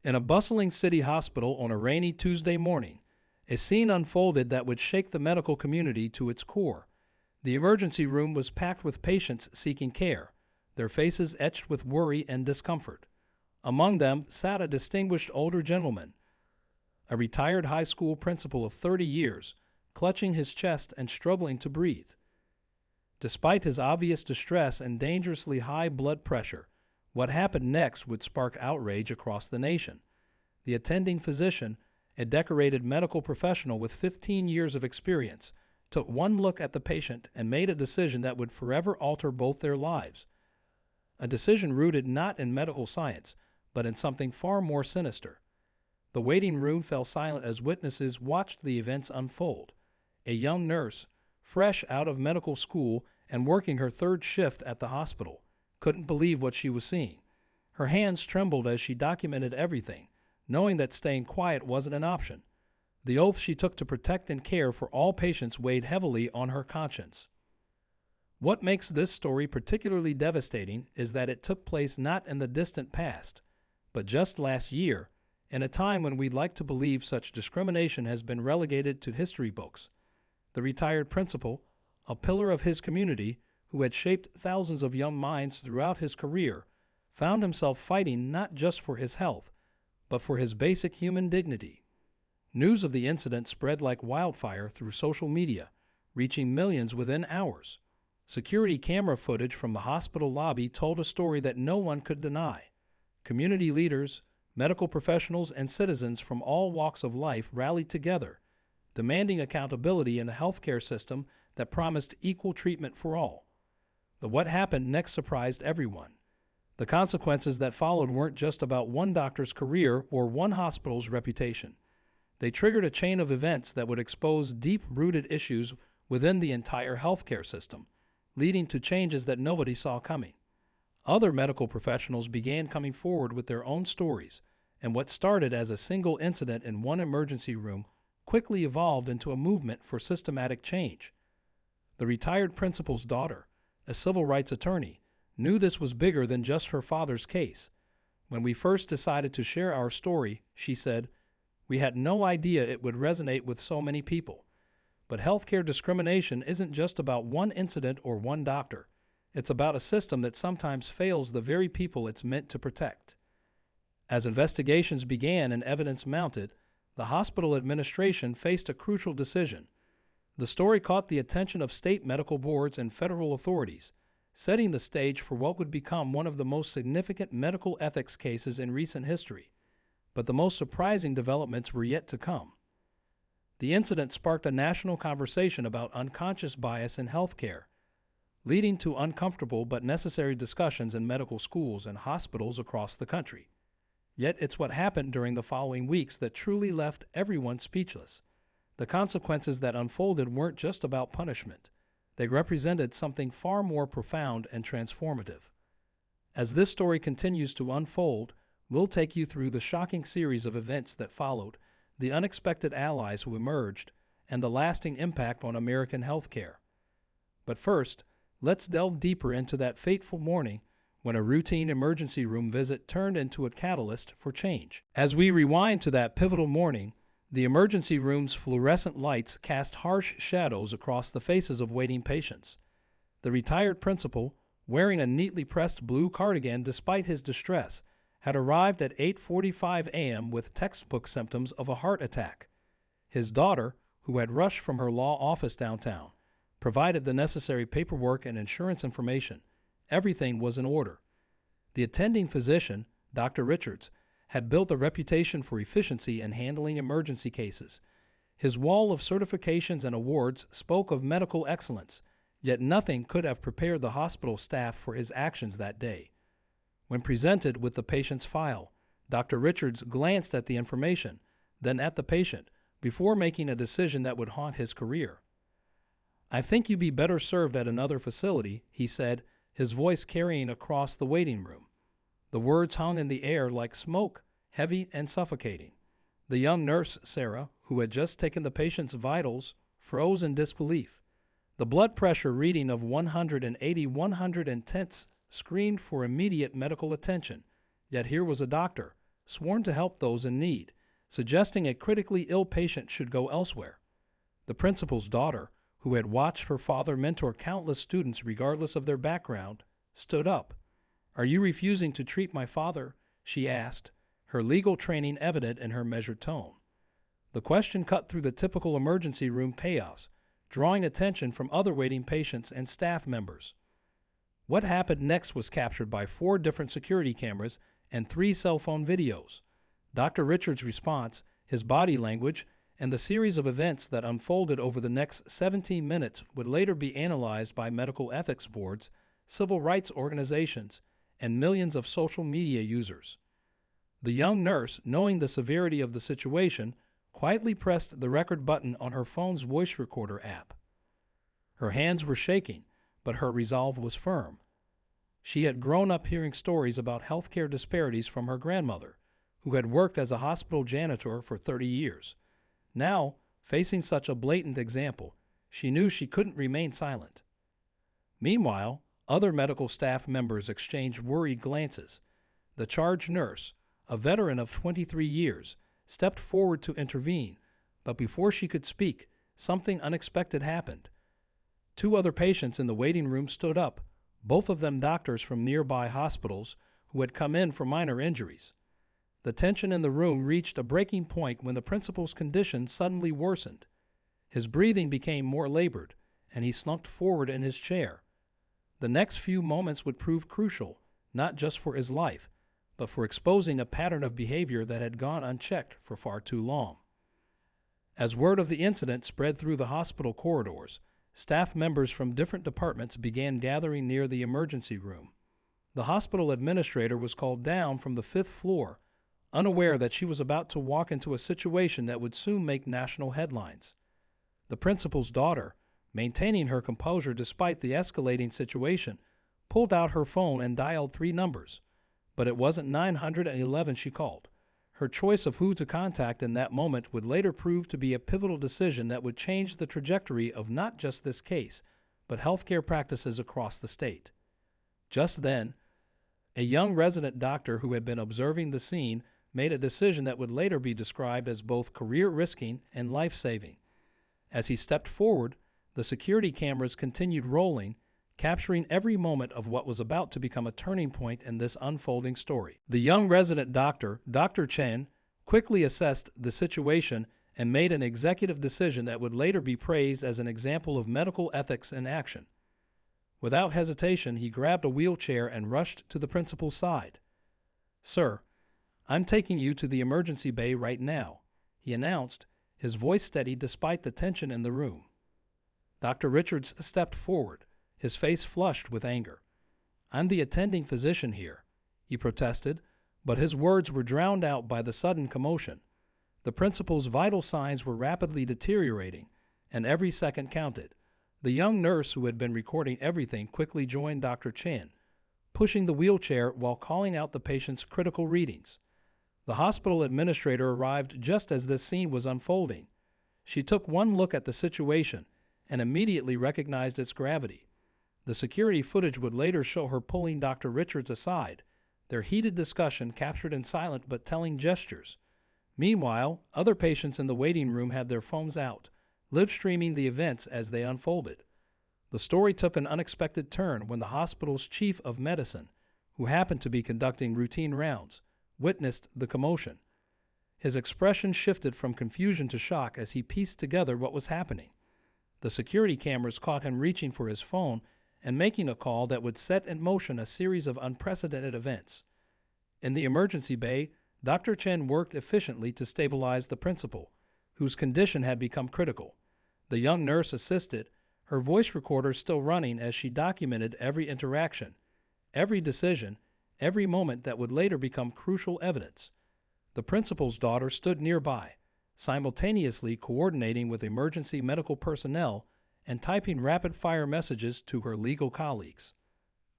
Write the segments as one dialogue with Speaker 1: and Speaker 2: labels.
Speaker 1: In a bustling city hospital on a rainy Tuesday morning, a scene unfolded that would shake the medical community to its core. The emergency room was packed with patients seeking care, their faces etched with worry and discomfort. Among them sat a distinguished older gentleman, a retired high school principal of 30 years, clutching his chest and struggling to breathe. Despite his obvious distress and dangerously high blood pressure, what happened next would spark outrage across the nation. The attending physician, a decorated medical professional with 15 years of experience, took one look at the patient and made a decision that would forever alter both their lives. A decision rooted not in medical science, but in something far more sinister. The waiting room fell silent as witnesses watched the events unfold. A young nurse, fresh out of medical school and working her third shift at the hospital, couldn't believe what she was seeing. Her hands trembled as she documented everything, knowing that staying quiet wasn't an option. The oath she took to protect and care for all patients weighed heavily on her conscience. What makes this story particularly devastating is that it took place not in the distant past, but just last year, in a time when we'd like to believe such discrimination has been relegated to history books. The retired principal, a pillar of his community who had shaped thousands of young minds throughout his career, found himself fighting not just for his health, but for his basic human dignity. News of the incident spread like wildfire through social media, reaching millions within hours. Security camera footage from the hospital lobby told a story that no one could deny. Community leaders, medical professionals, and citizens from all walks of life rallied together, demanding accountability in a healthcare system that promised equal treatment for all. But what happened next surprised everyone. The consequences that followed weren't just about one doctor's career or one hospital's reputation. They triggered a chain of events that would expose deep-rooted issues within the entire healthcare system, leading to changes that nobody saw coming. Other medical professionals began coming forward with their own stories, and what started as a single incident in one emergency room quickly evolved into a movement for systematic change. The retired principal's daughter, a civil rights attorney, knew this was bigger than just her father's case. When we first decided to share our story, she said, "We had no idea it would resonate with so many people. But healthcare discrimination isn't just about one incident or one doctor. It's about a system that sometimes fails the very people it's meant to protect." As investigations began and evidence mounted, the hospital administration faced a crucial decision. The story caught the attention of state medical boards and federal authorities, setting the stage for what would become one of the most significant medical ethics cases in recent history. But the most surprising developments were yet to come. The incident sparked a national conversation about unconscious bias in healthcare, leading to uncomfortable but necessary discussions in medical schools and hospitals across the country. Yet it's what happened during the following weeks that truly left everyone speechless. The consequences that unfolded weren't just about punishment. They represented something far more profound and transformative. As this story continues to unfold, we'll take you through the shocking series of events that followed, the unexpected allies who emerged, and the lasting impact on American healthcare. But first, let's delve deeper into that fateful morning when a routine emergency room visit turned into a catalyst for change. As we rewind to that pivotal morning, the emergency room's fluorescent lights cast harsh shadows across the faces of waiting patients. The retired principal, wearing a neatly pressed blue cardigan despite his distress, had arrived at 8:45 a.m. with textbook symptoms of a heart attack. His daughter, who had rushed from her law office downtown, provided the necessary paperwork and insurance information. Everything was in order. The attending physician, Dr. Richards, had built a reputation for efficiency in handling emergency cases. His wall of certifications and awards spoke of medical excellence, yet nothing could have prepared the hospital staff for his actions that day. When presented with the patient's file, Dr. Richards glanced at the information, then at the patient, before making a decision that would haunt his career. "I think you'd be better served at another facility," he said, his voice carrying across the waiting room. The words hung in the air like smoke, heavy and suffocating. The young nurse, Sarah, who had just taken the patient's vitals, froze in disbelief. The blood pressure reading of 180/110 screamed for immediate medical attention, yet here was a doctor, sworn to help those in need, suggesting a critically ill patient should go elsewhere. The principal's daughter, who had watched her father mentor countless students regardless of their background, stood up. "Are you refusing to treat my father?" she asked, her legal training evident in her measured tone. The question cut through the typical emergency room chaos, drawing attention from other waiting patients and staff members. What happened next was captured by 4 different security cameras and 3 cell phone videos. Dr. Richards' response, his body language, and the series of events that unfolded over the next 17 minutes would later be analyzed by medical ethics boards, civil rights organizations, and millions of social media users. The young nurse, knowing the severity of the situation, quietly pressed the record button on her phone's voice recorder app. Her hands were shaking, but her resolve was firm. She had grown up hearing stories about healthcare disparities from her grandmother, who had worked as a hospital janitor for 30 years. Now, facing such a blatant example, she knew she couldn't remain silent. Meanwhile, other medical staff members exchanged worried glances. The charge nurse, a veteran of 23 years, stepped forward to intervene, but before she could speak, something unexpected happened. 2 other patients in the waiting room stood up, both of them doctors from nearby hospitals who had come in for minor injuries. The tension in the room reached a breaking point when the principal's condition suddenly worsened. His breathing became more labored, and he slumped forward in his chair. The next few moments would prove crucial, not just for his life, but for exposing a pattern of behavior that had gone unchecked for far too long. As word of the incident spread through the hospital corridors, staff members from different departments began gathering near the emergency room. The hospital administrator was called down from the 5th floor, unaware that she was about to walk into a situation that would soon make national headlines. The principal's daughter, maintaining her composure despite the escalating situation, pulled out her phone and dialed 3 numbers. But it wasn't 911 she called. Her choice of who to contact in that moment would later prove to be a pivotal decision that would change the trajectory of not just this case, but healthcare practices across the state. Just then, a young resident doctor who had been observing the scene made a decision that would later be described as both career-risking and life-saving. As he stepped forward, the security cameras continued rolling, capturing every moment of what was about to become a turning point in this unfolding story. The young resident doctor, Dr. Chen, quickly assessed the situation and made an executive decision that would later be praised as an example of medical ethics in action. Without hesitation, he grabbed a wheelchair and rushed to the principal's side. "Sir, I'm taking you to the emergency bay right now," he announced, his voice steady despite the tension in the room. Dr. Richards stepped forward, his face flushed with anger. "I'm the attending physician here," he protested, but his words were drowned out by the sudden commotion. The principal's vital signs were rapidly deteriorating, and every second counted. The young nurse who had been recording everything quickly joined Dr. Chen, pushing the wheelchair while calling out the patient's critical readings. The hospital administrator arrived just as this scene was unfolding. She took one look at the situation and immediately recognized its gravity. The security footage would later show her pulling Dr. Richards aside, their heated discussion captured in silent but telling gestures. Meanwhile, other patients in the waiting room had their phones out, live-streaming the events as they unfolded. The story took an unexpected turn when the hospital's chief of medicine, who happened to be conducting routine rounds, witnessed the commotion. His expression shifted from confusion to shock as he pieced together what was happening. The security cameras caught him reaching for his phone and making a call that would set in motion a series of unprecedented events. In the emergency bay, Dr. Chen worked efficiently to stabilize the principal, whose condition had become critical. The young nurse assisted, her voice recorder still running as she documented every interaction, every decision, every moment that would later become crucial evidence. The principal's daughter stood nearby, simultaneously coordinating with emergency medical personnel and typing rapid-fire messages to her legal colleagues.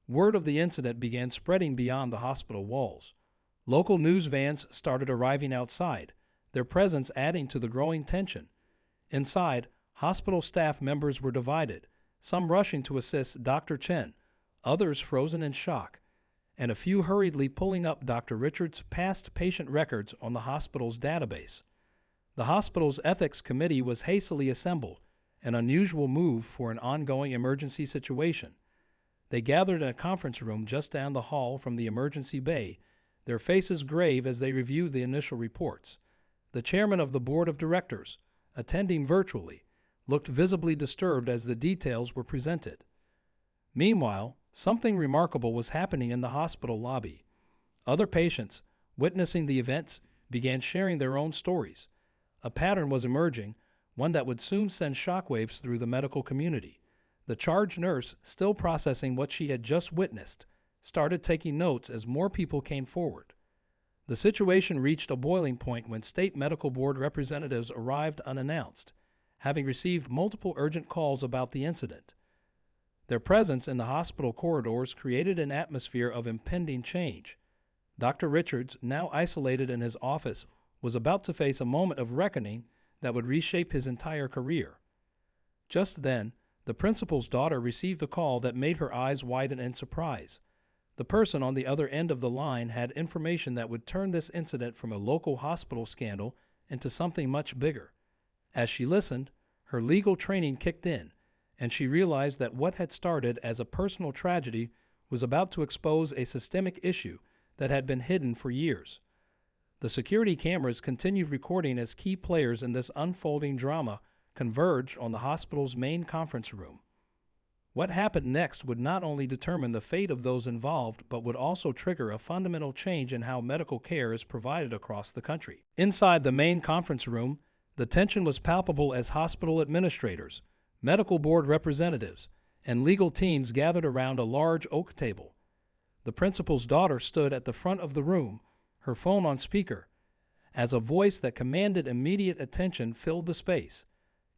Speaker 1: Word of the incident began spreading beyond the hospital walls. Local news vans started arriving outside, their presence adding to the growing tension. Inside, hospital staff members were divided, some rushing to assist Dr. Chen, others frozen in shock. and a few hurriedly pulling up Dr. Richards' past patient records on the hospital's database. The hospital's ethics committee was hastily assembled, an unusual move for an ongoing emergency situation. They gathered in a conference room just down the hall from the emergency bay, their faces grave as they reviewed the initial reports. The chairman of the board of directors, attending virtually, looked visibly disturbed as the details were presented. Meanwhile, something remarkable was happening in the hospital lobby. Other patients, witnessing the events, began sharing their own stories. A pattern was emerging, one that would soon send shockwaves through the medical community. The charge nurse, still processing what she had just witnessed, started taking notes as more people came forward. The situation reached a boiling point when state medical board representatives arrived unannounced, having received multiple urgent calls about the incident. Their presence in the hospital corridors created an atmosphere of impending change. Dr. Richards, now isolated in his office, was about to face a moment of reckoning that would reshape his entire career. Just then, the principal's daughter received a call that made her eyes widen in surprise. The person on the other end of the line had information that would turn this incident from a local hospital scandal into something much bigger. As she listened, her legal training kicked in, and she realized that what had started as a personal tragedy was about to expose a systemic issue that had been hidden for years. The security cameras continued recording as key players in this unfolding drama converged on the hospital's main conference room. What happened next would not only determine the fate of those involved, but would also trigger a fundamental change in how medical care is provided across the country. Inside the main conference room, the tension was palpable as hospital administrators, medical board representatives, and legal teams gathered around a large oak table. The principal's daughter stood at the front of the room, her phone on speaker, as a voice that commanded immediate attention filled the space.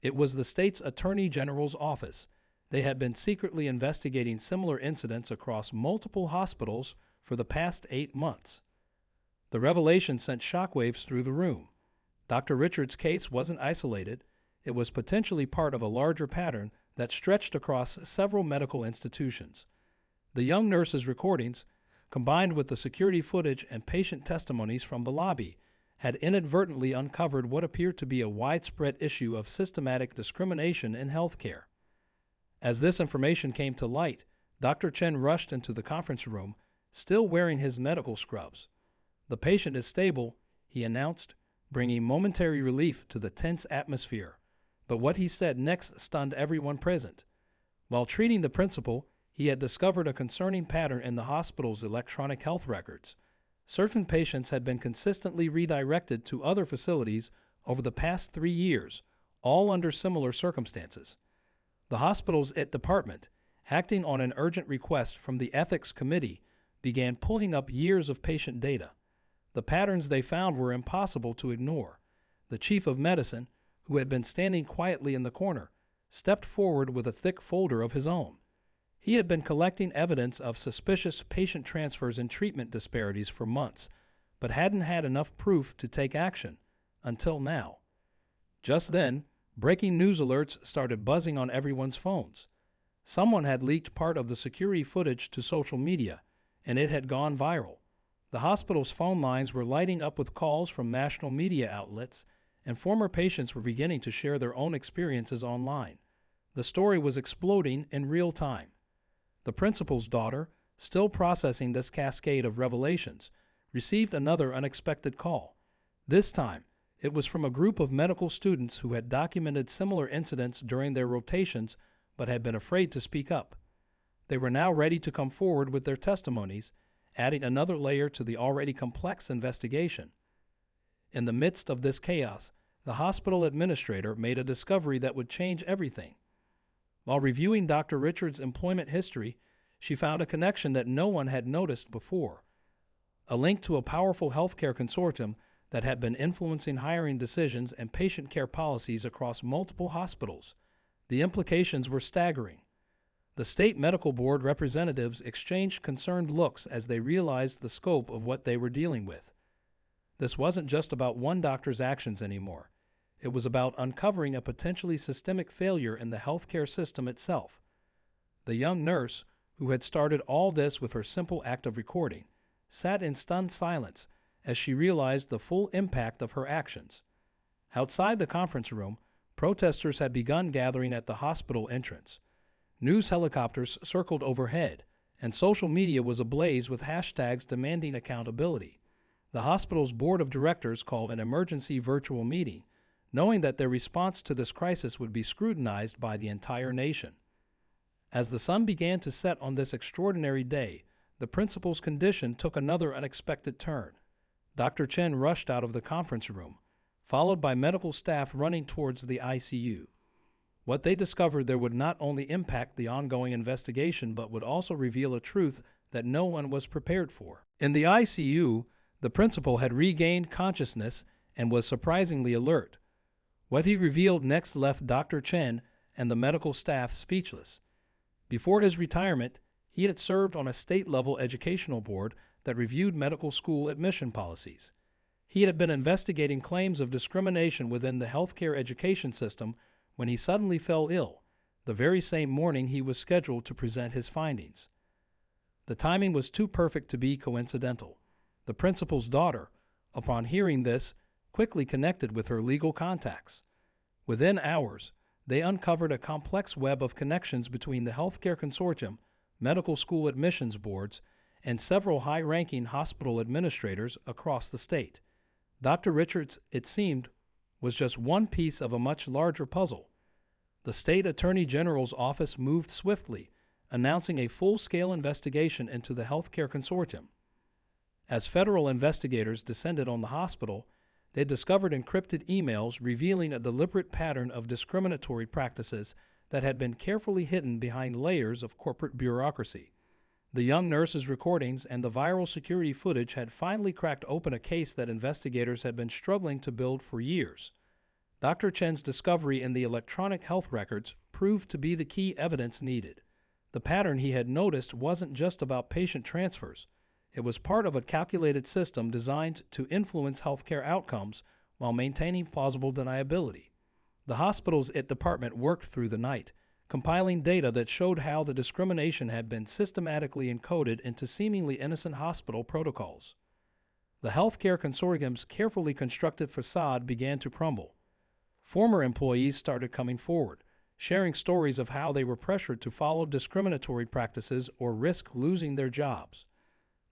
Speaker 1: It was the state's attorney general's office. They had been secretly investigating similar incidents across multiple hospitals for the past 8 months. The revelation sent shockwaves through the room. Dr. Richards' case wasn't isolated. It was potentially part of a larger pattern that stretched across several medical institutions. The young nurse's recordings, combined with the security footage and patient testimonies from the lobby, had inadvertently uncovered what appeared to be a widespread issue of systematic discrimination in healthcare. As this information came to light, Dr. Chen rushed into the conference room, still wearing his medical scrubs. "The patient is stable," he announced, bringing momentary relief to the tense atmosphere. But what he said next stunned everyone present. While treating the principal, he had discovered a concerning pattern in the hospital's electronic health records. Certain patients had been consistently redirected to other facilities over the past 3 years, all under similar circumstances. The hospital's IT department, acting on an urgent request from the ethics committee, began pulling up years of patient data. The patterns they found were impossible to ignore. The chief of medicine, who had been standing quietly in the corner, stepped forward with a thick folder of his own. He had been collecting evidence of suspicious patient transfers and treatment disparities for months, but hadn't had enough proof to take action until now. Just then, breaking news alerts started buzzing on everyone's phones. Someone had leaked part of the security footage to social media, and it had gone viral. The hospital's phone lines were lighting up with calls from national media outlets, and former patients were beginning to share their own experiences online. The story was exploding in real time. The principal's daughter, still processing this cascade of revelations, received another unexpected call. This time, it was from a group of medical students who had documented similar incidents during their rotations but had been afraid to speak up. They were now ready to come forward with their testimonies, adding another layer to the already complex investigation. In the midst of this chaos, the hospital administrator made a discovery that would change everything. While reviewing Dr. Richards' employment history, she found a connection that no one had noticed before, a link to a powerful healthcare consortium that had been influencing hiring decisions and patient care policies across multiple hospitals. The implications were staggering. The state medical board representatives exchanged concerned looks as they realized the scope of what they were dealing with. This wasn't just about one doctor's actions anymore. It was about uncovering a potentially systemic failure in the healthcare system itself. The young nurse, who had started all this with her simple act of recording, sat in stunned silence as she realized the full impact of her actions. Outside the conference room, protesters had begun gathering at the hospital entrance. News helicopters circled overhead, and social media was ablaze with hashtags demanding accountability. The hospital's board of directors called an emergency virtual meeting, knowing that their response to this crisis would be scrutinized by the entire nation. As the sun began to set on this extraordinary day, the principal's condition took another unexpected turn. Dr. Chen rushed out of the conference room, followed by medical staff running towards the ICU. What they discovered there would not only impact the ongoing investigation but would also reveal a truth that no one was prepared for. In the ICU, the principal had regained consciousness and was surprisingly alert. What he revealed next left Dr. Chen and the medical staff speechless. Before his retirement, he had served on a state-level educational board that reviewed medical school admission policies. He had been investigating claims of discrimination within the healthcare education system when he suddenly fell ill, the very same morning he was scheduled to present his findings. The timing was too perfect to be coincidental. The principal's daughter, upon hearing this, quickly connected with her legal contacts. Within hours, they uncovered a complex web of connections between the healthcare consortium, medical school admissions boards, and several high-ranking hospital administrators across the state. Dr. Richards, it seemed, was just one piece of a much larger puzzle. The state attorney general's office moved swiftly, announcing a full-scale investigation into the healthcare consortium. As federal investigators descended on the hospital, they discovered encrypted emails revealing a deliberate pattern of discriminatory practices that had been carefully hidden behind layers of corporate bureaucracy. The young nurse's recordings and the viral security footage had finally cracked open a case that investigators had been struggling to build for years. Dr. Chen's discovery in the electronic health records proved to be the key evidence needed. The pattern he had noticed wasn't just about patient transfers. It was part of a calculated system designed to influence healthcare outcomes while maintaining plausible deniability. The hospital's IT department worked through the night, compiling data that showed how the discrimination had been systematically encoded into seemingly innocent hospital protocols. The healthcare consortium's carefully constructed facade began to crumble. Former employees started coming forward, sharing stories of how they were pressured to follow discriminatory practices or risk losing their jobs.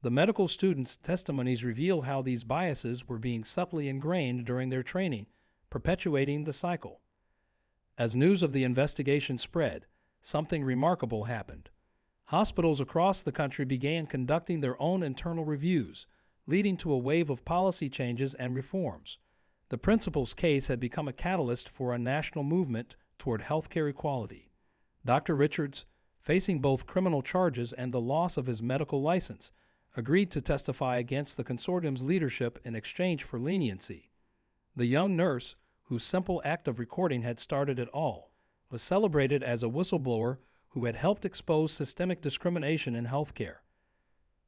Speaker 1: The medical students' testimonies reveal how these biases were being subtly ingrained during their training, perpetuating the cycle. As news of the investigation spread, something remarkable happened. Hospitals across the country began conducting their own internal reviews, leading to a wave of policy changes and reforms. The principal's case had become a catalyst for a national movement toward healthcare equality. Dr. Richards, facing both criminal charges and the loss of his medical license, agreed to testify against the consortium's leadership in exchange for leniency. The young nurse, whose simple act of recording had started it all, was celebrated as a whistleblower who had helped expose systemic discrimination in healthcare.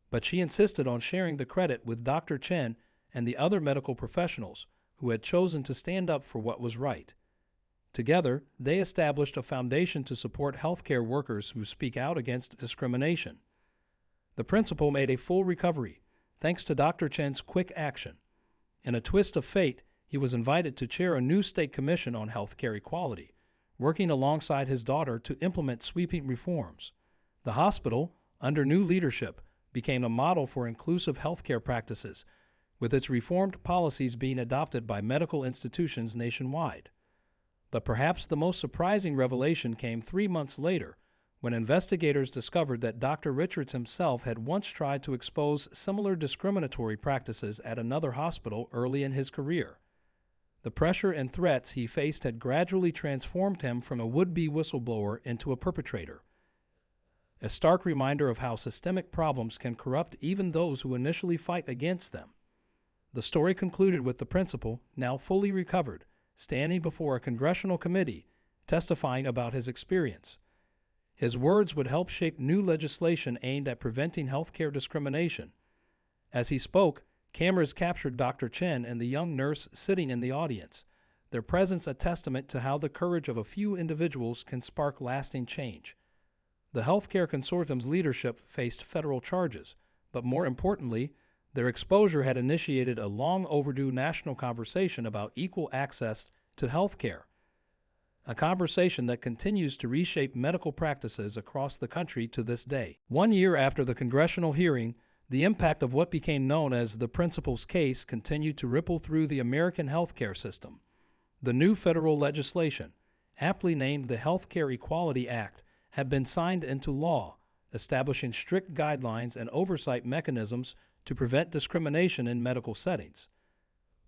Speaker 1: But she insisted on sharing the credit with Dr. Chen and the other medical professionals who had chosen to stand up for what was right. Together, they established a foundation to support healthcare workers who speak out against discrimination. The principal made a full recovery, thanks to Dr. Chen's quick action. In a twist of fate, he was invited to chair a new state commission on healthcare equality, working alongside his daughter to implement sweeping reforms. The hospital, under new leadership, became a model for inclusive healthcare practices, with its reformed policies being adopted by medical institutions nationwide. But perhaps the most surprising revelation came 3 months later, when investigators discovered that Dr. Richards himself had once tried to expose similar discriminatory practices at another hospital early in his career. The pressure and threats he faced had gradually transformed him from a would-be whistleblower into a perpetrator, a stark reminder of how systemic problems can corrupt even those who initially fight against them. The story concluded with the principal, now fully recovered, standing before a congressional committee, testifying about his experience. His words would help shape new legislation aimed at preventing healthcare discrimination. As he spoke, cameras captured Dr. Chen and the young nurse sitting in the audience, their presence a testament to how the courage of a few individuals can spark lasting change. The healthcare consortium's leadership faced federal charges, but more importantly, their exposure had initiated a long overdue national conversation about equal access to healthcare, a conversation that continues to reshape medical practices across the country to this day. 1 year after the congressional hearing, the impact of what became known as the principal's case continued to ripple through the American healthcare system. The new federal legislation, aptly named the Healthcare Equality Act, had been signed into law, establishing strict guidelines and oversight mechanisms to prevent discrimination in medical settings.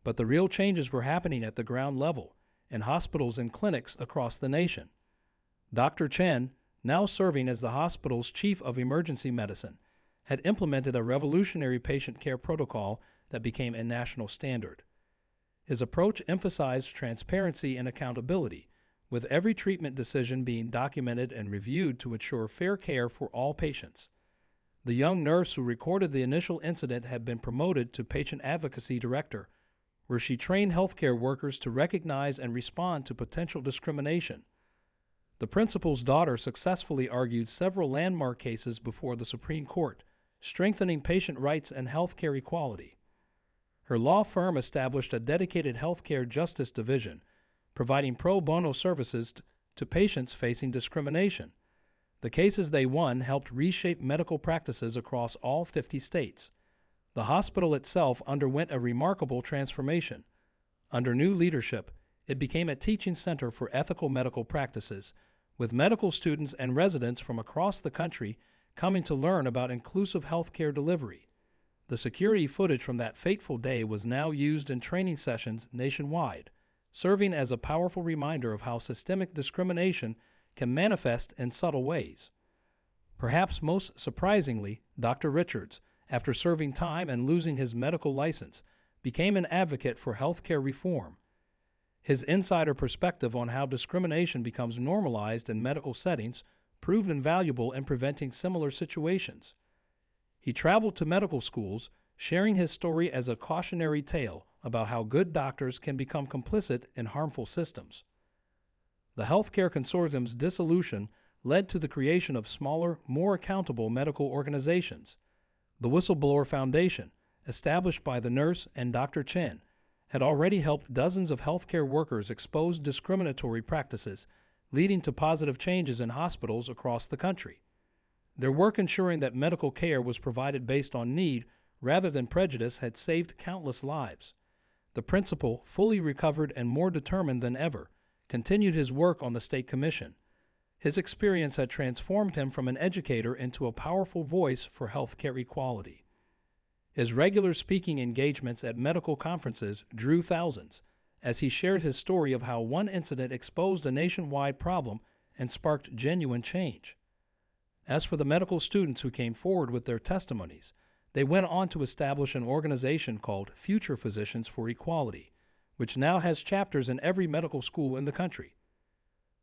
Speaker 1: But the real changes were happening at the ground level, in hospitals and clinics across the nation. Dr. Chen, now serving as the hospital's chief of emergency medicine, had implemented a revolutionary patient care protocol that became a national standard. His approach emphasized transparency and accountability, with every treatment decision being documented and reviewed to ensure fair care for all patients. The young nurse who recorded the initial incident had been promoted to patient advocacy director, where she trained healthcare workers to recognize and respond to potential discrimination. The principal's daughter successfully argued several landmark cases before the Supreme Court, strengthening patient rights and healthcare equality. Her law firm established a dedicated healthcare justice division, providing pro bono services to patients facing discrimination. The cases they won helped reshape medical practices across all 50 states. The hospital itself underwent a remarkable transformation. Under new leadership, it became a teaching center for ethical medical practices, with medical students and residents from across the country coming to learn about inclusive healthcare delivery. The security footage from that fateful day was now used in training sessions nationwide, serving as a powerful reminder of how systemic discrimination can manifest in subtle ways. Perhaps most surprisingly, Dr. Richards, after serving time and losing his medical license, became an advocate for healthcare reform. His insider perspective on how discrimination becomes normalized in medical settings proved invaluable in preventing similar situations. He traveled to medical schools, sharing his story as a cautionary tale about how good doctors can become complicit in harmful systems. The healthcare consortium's dissolution led to the creation of smaller, more accountable medical organizations. The Whistleblower Foundation, established by the nurse and Dr. Chen, had already helped dozens of healthcare workers expose discriminatory practices, leading to positive changes in hospitals across the country. Their work ensuring that medical care was provided based on need rather than prejudice had saved countless lives. The principal, fully recovered and more determined than ever, continued his work on the state commission. His experience had transformed him from an educator into a powerful voice for healthcare equality. His regular speaking engagements at medical conferences drew thousands, as he shared his story of how one incident exposed a nationwide problem and sparked genuine change. As for the medical students who came forward with their testimonies, they went on to establish an organization called Future Physicians for Equality, which now has chapters in every medical school in the country.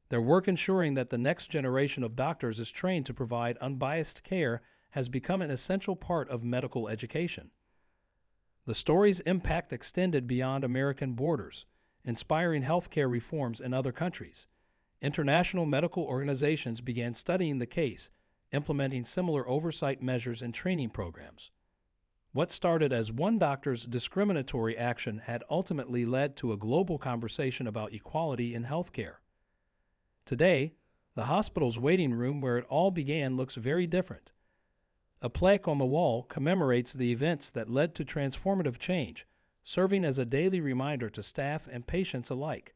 Speaker 1: Their work ensuring that the next generation of doctors is trained to provide unbiased care has become an essential part of medical education. The story's impact extended beyond American borders, inspiring healthcare reforms in other countries. International medical organizations began studying the case, implementing similar oversight measures and training programs. What started as one doctor's discriminatory action had ultimately led to a global conversation about equality in healthcare. Today, the hospital's waiting room where it all began looks very different. A plaque on the wall commemorates the events that led to transformative change, serving as a daily reminder to staff and patients alike.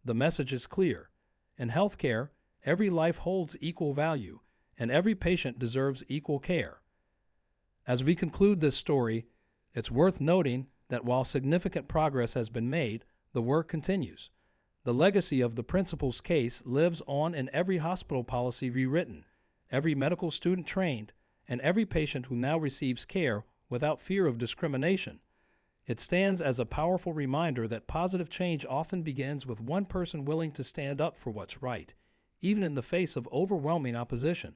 Speaker 1: The message is clear. In healthcare, every life holds equal value, and every patient deserves equal care. As we conclude this story, it's worth noting that while significant progress has been made, the work continues. The legacy of the principal's case lives on in every hospital policy rewritten, every medical student trained, and every patient who now receives care without fear of discrimination. It stands as a powerful reminder that positive change often begins with one person willing to stand up for what's right, even in the face of overwhelming opposition.